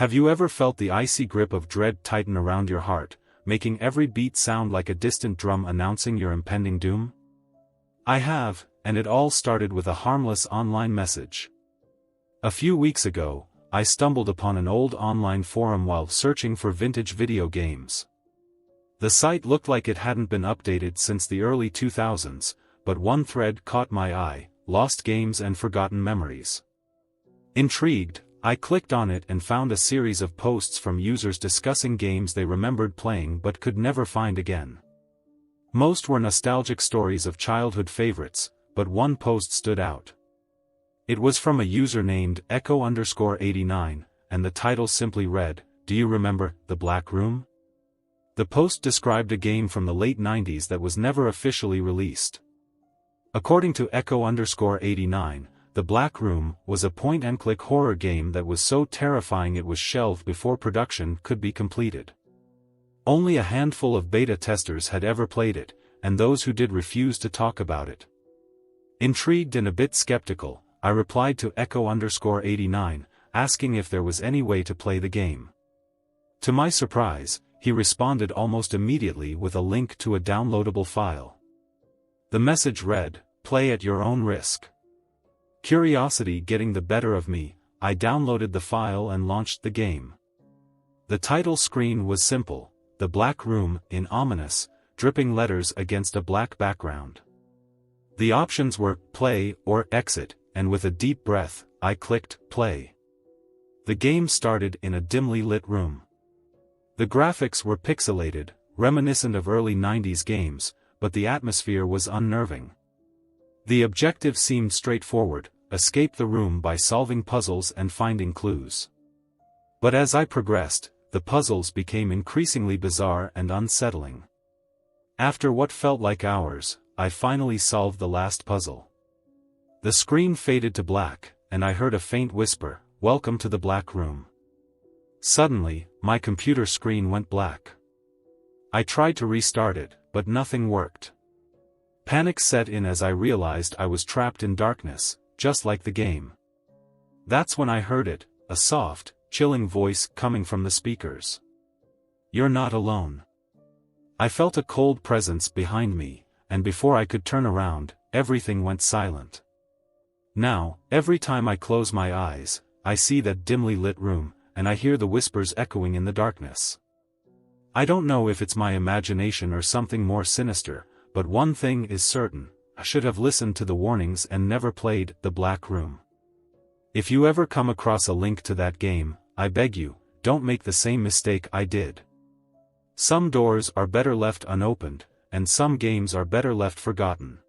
Have you ever felt the icy grip of dread tighten around your heart, making every beat sound like a distant drum announcing your impending doom? I have, and it all started with a harmless online message. A few weeks ago, I stumbled upon an old online forum while searching for vintage video games. The site looked like it hadn't been updated since the early 2000s, but one thread caught my eye: lost games and forgotten memories. Intrigued, I clicked on it and found a series of posts from users discussing games they remembered playing but could never find again. Most were nostalgic stories of childhood favorites, but one post stood out. It was from a user named Echo_89, and the title simply read, "Do you remember The Black Room?" The post described a game from the late 90s that was never officially released. According to Echo_89, The Black Room was a point-and-click horror game that was so terrifying it was shelved before production could be completed. Only a handful of beta testers had ever played it, and those who did refused to talk about it. Intrigued and a bit skeptical, I replied to Echo_89, asking if there was any way to play the game. To my surprise, he responded almost immediately with a link to a downloadable file. The message read, "Play at your own risk." Curiosity getting the better of me, I downloaded the file and launched the game. The title screen was simple: The Black Room, in ominous, dripping letters against a black background. The options were play or exit, and with a deep breath, I clicked play. The game started in a dimly lit room. The graphics were pixelated, reminiscent of early 90s games, but the atmosphere was unnerving. The objective seemed straightforward: escape the room by solving puzzles and finding clues. But as I progressed, the puzzles became increasingly bizarre and unsettling. After what felt like hours, I finally solved the last puzzle. The screen faded to black, and I heard a faint whisper, "Welcome to the Black Room." Suddenly, my computer screen went black. I tried to restart it, but nothing worked. Panic set in as I realized I was trapped in darkness, just like the game. That's when I heard it, a soft, chilling voice coming from the speakers. "You're not alone." I felt a cold presence behind me, and before I could turn around, everything went silent. Now, every time I close my eyes, I see that dimly lit room, and I hear the whispers echoing in the darkness. I don't know if it's my imagination or something more sinister, but one thing is certain: I should have listened to the warnings and never played The Black Room. If you ever come across a link to that game, I beg you, don't make the same mistake I did. Some doors are better left unopened, and some games are better left forgotten.